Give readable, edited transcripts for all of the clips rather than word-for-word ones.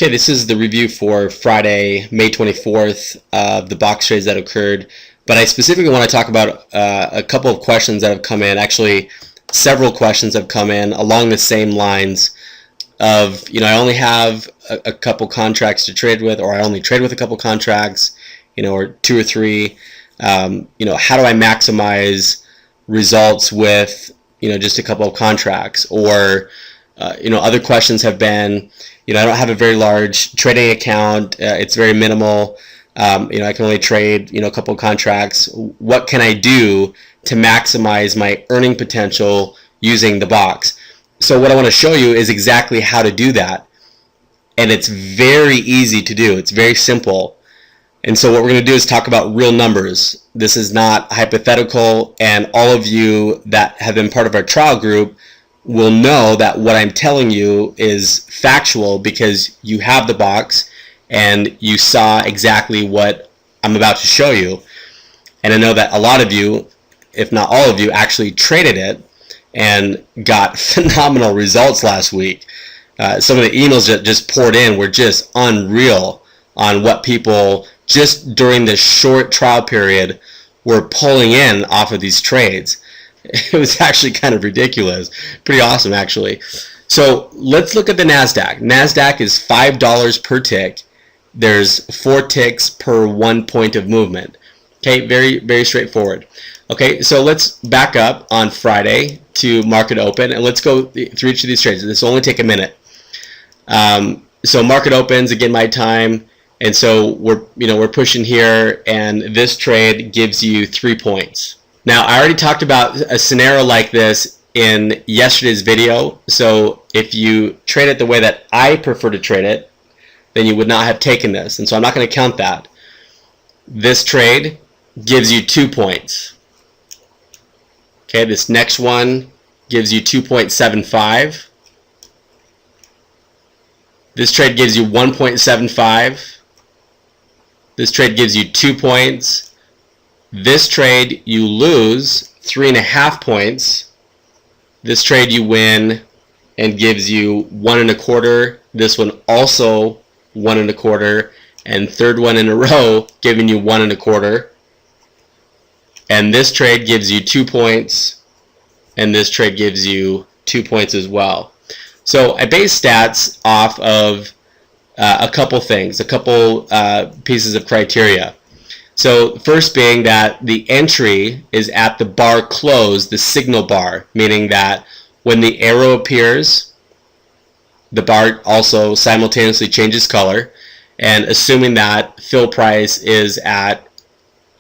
Okay, this is the review for Friday, May 24th of the box trades that occurred. But I specifically want to talk about a couple of questions that have come in. Actually, several questions have come in along the same lines of, I only have a couple contracts to trade with, or I only trade with a couple contracts, or two or three. How do I maximize results with, just a couple of contracts? Or, other questions have been, I don't have a very large trading account. It's very minimal. I can only trade, a couple of contracts. What can I do to maximize my earning potential using the box? So what I want to show you is exactly how to do that. And it's very easy to do. It's very simple. And so what we're going to do is talk about real numbers. This is not hypothetical, and all of you that have been part of our trial group will know that what I'm telling you is factual because you have the box and you saw exactly what I'm about to show you. And I know that a lot of you, if not all of you, actually traded it and got phenomenal results last week. Some of the emails that just poured in were just unreal on what people just during this short trial period were pulling in off of these trades. It was actually kind of ridiculous. Pretty awesome, actually. So let's look at the NASDAQ. NASDAQ is $5 per tick. There's 4 ticks per 1 point of movement. Okay, very, very straightforward. Okay, so let's back up on Friday to market open, and let's go through each of these trades. This will only take a minute. So market opens, again, my time, and so we're pushing here, and this trade gives you 3 points. Now, I already talked about a scenario like this in yesterday's video, so if you trade it the way that I prefer to trade it, then you would not have taken this, and so I'm not going to count that. This trade gives you 2 points. Okay, this next one gives you 2.75. This trade gives you 1.75. This trade gives you 2 points. This trade you lose 3.5 points. This trade you win and gives you 1.25. This one also 1.25, and third one in a row giving you 1.25. And this trade gives you 2 points, and this trade gives you 2 points as well. So I base stats off of a couple things, a couple pieces of criteria. So first being that the entry is at the bar close, the signal bar, meaning that when the arrow appears, the bar also simultaneously changes color, and assuming that fill price is at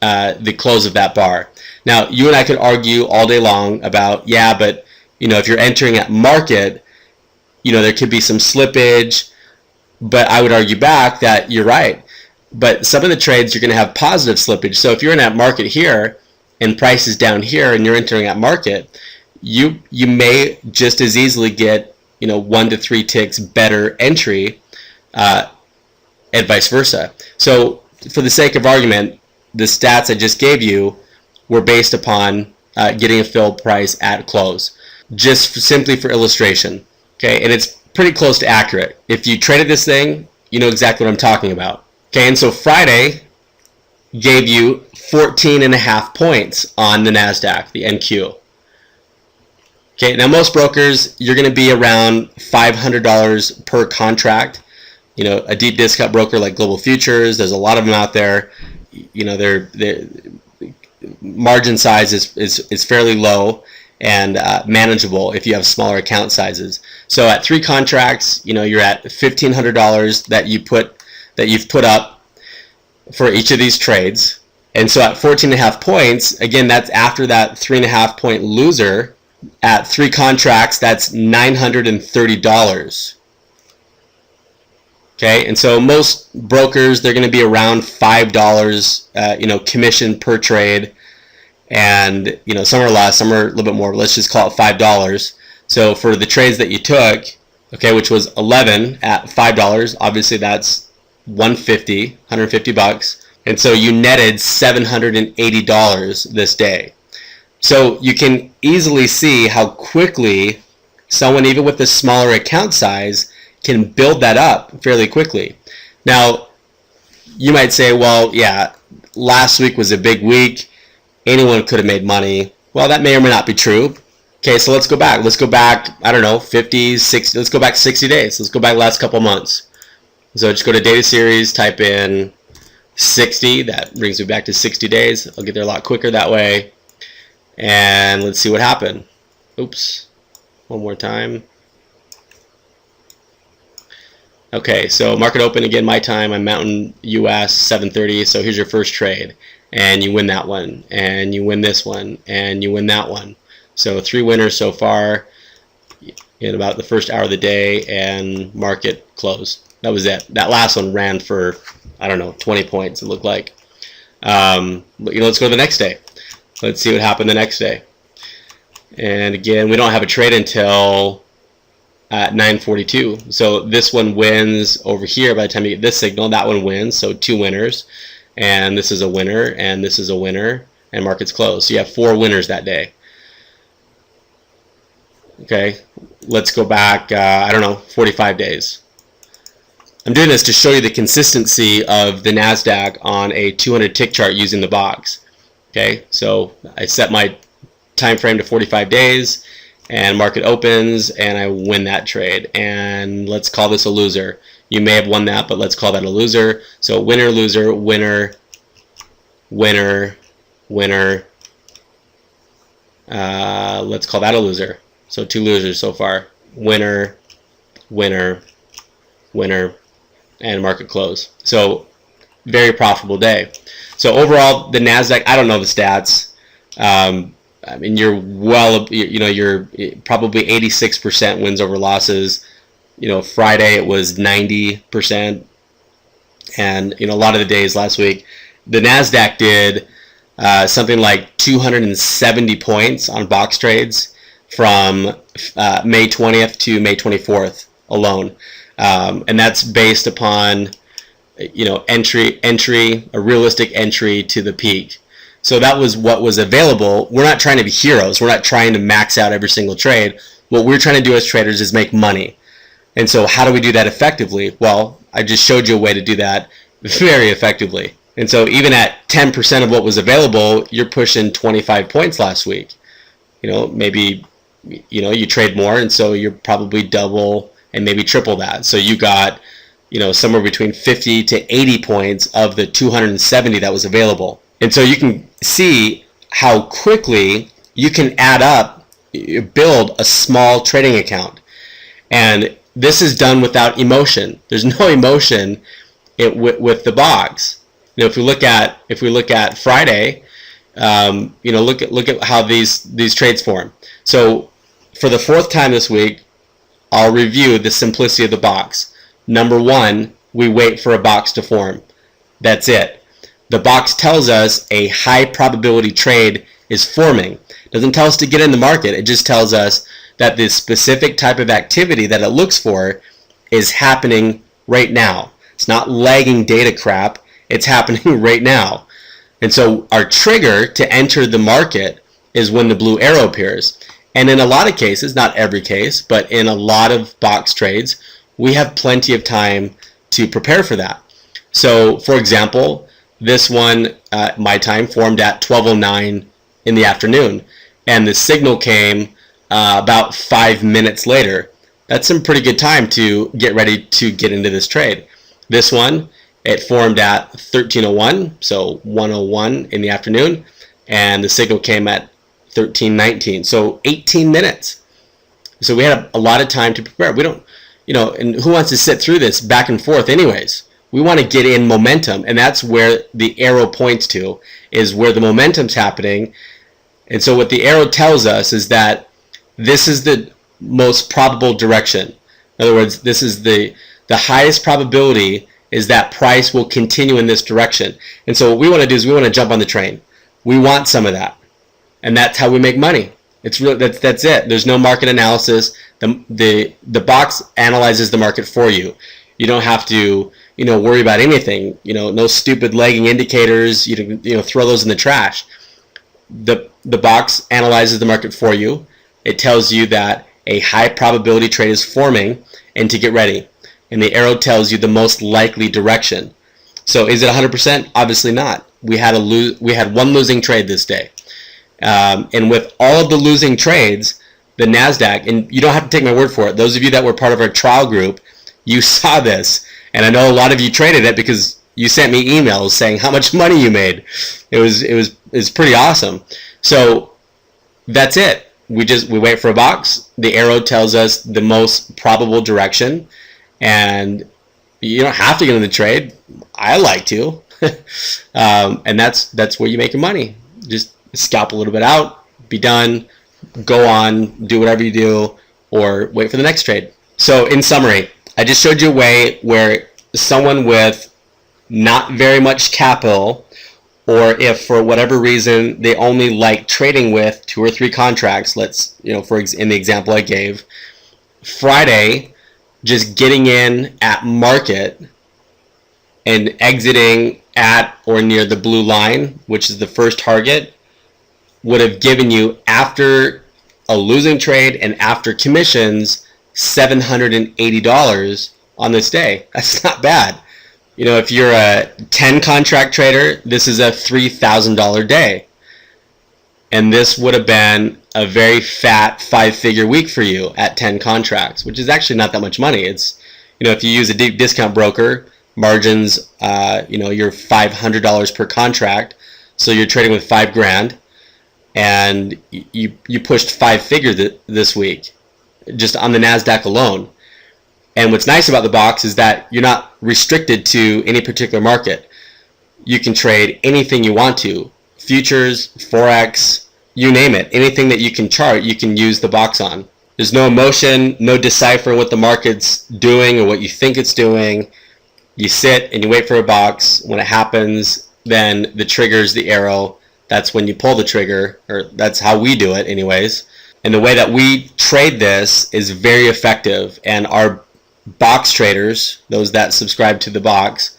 the close of that bar. Now, you and I could argue all day long about, yeah, but if you're entering at market, there could be some slippage, but I would argue back that you're right. But some of the trades you're going to have positive slippage. So if you're in at market here and price is down here and you're entering at market, you may just as easily get 1 to 3 ticks better entry, and vice versa. So for the sake of argument, the stats I just gave you were based upon getting a fill price at close, just simply for illustration. Okay, and it's pretty close to accurate. If you traded this thing, you know exactly what I'm talking about. Okay, and so Friday gave you 14.5 points on the NASDAQ, the NQ. Okay, now most brokers, you're going to be around $500 per contract. A deep discount broker like Global Futures, there's a lot of them out there. Their margin size is fairly low and manageable if you have smaller account sizes. So at 3 contracts, you're at $1,500 that you've put up for each of these trades. And so at 14.5 points, again, that's after that 3.5 point loser. At 3 contracts, that's $930. Okay, and so most brokers, they're going to be around $5, commission per trade. And, some are less, some are a little bit more, but let's just call it $5. So for the trades that you took, okay, which was 11 at $5, obviously that's $150. And so you netted $780 this day. So you can easily see how quickly someone, even with a smaller account size, can build that up fairly quickly. Now, you might say, well, yeah, last week was a big week. Anyone could have made money. Well, that may or may not be true. Okay, so let's go back. Let's go back, I don't know, 50, 60, let's go back 60 days. Let's go back the last couple months. So just go to data series, type in 60. That brings me back to 60 days. I'll get there a lot quicker that way. And let's see what happened. Oops. One more time. Okay, so market open again, my time. I'm Mountain US 7:30. So here's your first trade. And you win that one. And you win this one. And you win that one. So 3 winners so far in about the first hour of the day, and market close. That was it. That last one ran for, I don't know, 20 points it looked like. But, let's go to the next day. Let's see what happened the next day. And again, we don't have a trade until at 9:42. So this one wins over here. By the time you get this signal, that one wins. So 2 winners. And this is a winner, and this is a winner, and market's closed. So you have 4 winners that day. Okay, let's go back, I don't know, 45 days. I'm doing this to show you the consistency of the NASDAQ on a 200 tick chart using the box. Okay, so I set my time frame to 45 days, and market opens, and I win that trade. And let's call this a loser. You may have won that, but let's call that a loser. So winner, loser, winner, winner, winner. Let's call that a loser. So 2 losers so far. Winner, winner, winner, and market close. So very profitable day. So overall, the NASDAQ, I don't know the stats. I mean, you're well, you're probably 86% wins over losses. Friday it was 90%. And, a lot of the days last week, the NASDAQ did something like 270 points on box trades from May 20th to May 24th alone. And that's based upon, entry, a realistic entry to the peak. So that was what was available. We're not trying to be heroes. We're not trying to max out every single trade. What we're trying to do as traders is make money. And so how do we do that effectively? Well, I just showed you a way to do that very effectively. And so even at 10% of what was available, you're pushing 25 points last week. Maybe, you trade more, and so you're probably double and maybe triple that. So you got, somewhere between 50 to 80 points of the 270 that was available. And so you can see how quickly you can add up, build a small trading account. And this is done without emotion. There's no emotion with the box. If we look at Friday, look at how these trades form. So for the 4th time this week, I'll review the simplicity of the box. Number 1, we wait for a box to form. That's it. The box tells us a high probability trade is forming. It doesn't tell us to get in the market. It just tells us that this specific type of activity that it looks for is happening right now. It's not lagging data crap. It's happening right now. And so our trigger to enter the market is when the blue arrow appears. And in a lot of cases, not every case, but in a lot of box trades, we have plenty of time to prepare for that. So for example, this one, my time, formed at 12:09 in the afternoon, and the signal came about 5 minutes later. That's some pretty good time to get ready to get into this trade. This one, it formed at 13:01, so 1:01 in the afternoon, and the signal came at 13:19, so 18 minutes. So we had a lot of time to prepare. We don't, and who wants to sit through this back and forth anyways? We want to get in momentum, and that's where the arrow points to, is where the momentum's happening. And so what the arrow tells us is that this is the most probable direction. In other words, this is the highest probability is that price will continue in this direction. And so what we want to do is we want to jump on the train. We want some of that. And that's how we make money. It's really, that's it. There's no market analysis. The box analyzes the market for you. You don't have to worry about anything. No stupid lagging indicators. You throw those in the trash. The box analyzes the market for you. It tells you that a high probability trade is forming and to get ready. and the arrow tells you the most likely direction. So is it 100%? Obviously not. We had one losing trade this day. And with all of the losing trades, the NASDAQ, and you don't have to take my word for it, those of you that were part of our trial group, you saw this. And I know a lot of you traded it because you sent me emails saying how much money you made. It was pretty awesome. So that's it. We wait for a box. The arrow tells us the most probable direction, and you don't have to get in the trade. I like to, and that's where you make your money. Just scalp a little bit out, be done, go on, do whatever you do, or wait for the next trade. So in summary, I just showed you a way where someone with not very much capital, or if for whatever reason they only like trading with 2 or 3 contracts, in the example I gave, Friday, just getting in at market and exiting at or near the blue line, which is the first target, would have given you, after a losing trade and after commissions, $780 on this day. That's not bad. If you're a 10 contract trader, this is a $3,000 day. And this would have been a very fat 5-figure week for you at 10 contracts, which is actually not that much money. It's, if you use a deep discount broker, margins, you're $500 per contract. So you're trading with $5,000, and you pushed 5 figures this week just on the NASDAQ alone. And what's nice about the box is that you're not restricted to any particular market. You can trade anything you want to. Futures, Forex, you name it. Anything that you can chart, you can use the box on. There's no emotion, no deciphering what the market's doing or what you think it's doing. You sit and you wait for a box. When it happens, then the trigger's the arrow. That's when you pull the trigger, or that's how we do it anyways. And the way that we trade this is very effective, and our box traders, those that subscribe to the box,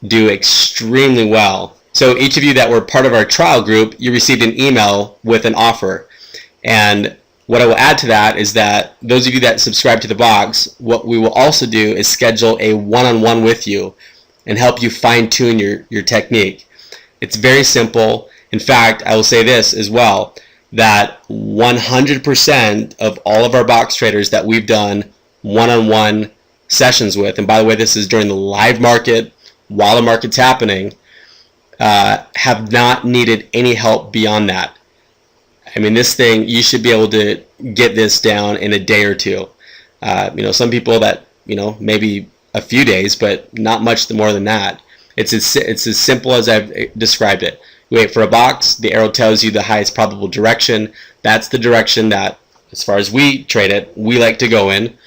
do extremely well. So each of you that were part of our trial group, you received an email with an offer. And what I will add to that is that those of you that subscribe to the box, what we will also do is schedule a one-on-one with you and help you fine-tune your technique. It's very simple. In fact, I will say this as well, that 100% of all of our box traders that we've done one-on-one sessions with, and by the way, this is during the live market, while the market's happening, have not needed any help beyond that. I mean, this thing, you should be able to get this down in a day or two. Some people that, maybe a few days, but not much more than that. It's as simple as I've described it. You wait for a box, the arrow tells you the highest probable direction. That's the direction that, as far as we trade it, we like to go in,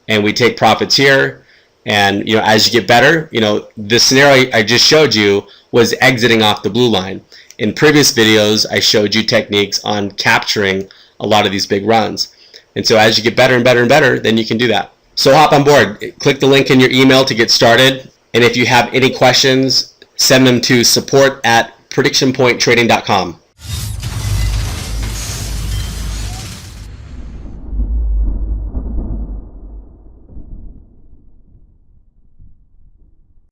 and we take profits here. And as you get better, the scenario I just showed you was exiting off the blue line. In previous videos, I showed you techniques on capturing a lot of these big runs. And so as you get better and better and better, then you can do that. So hop on board. Click the link in your email to get started. And if you have any questions, send them to support@predictionpointtrading.com.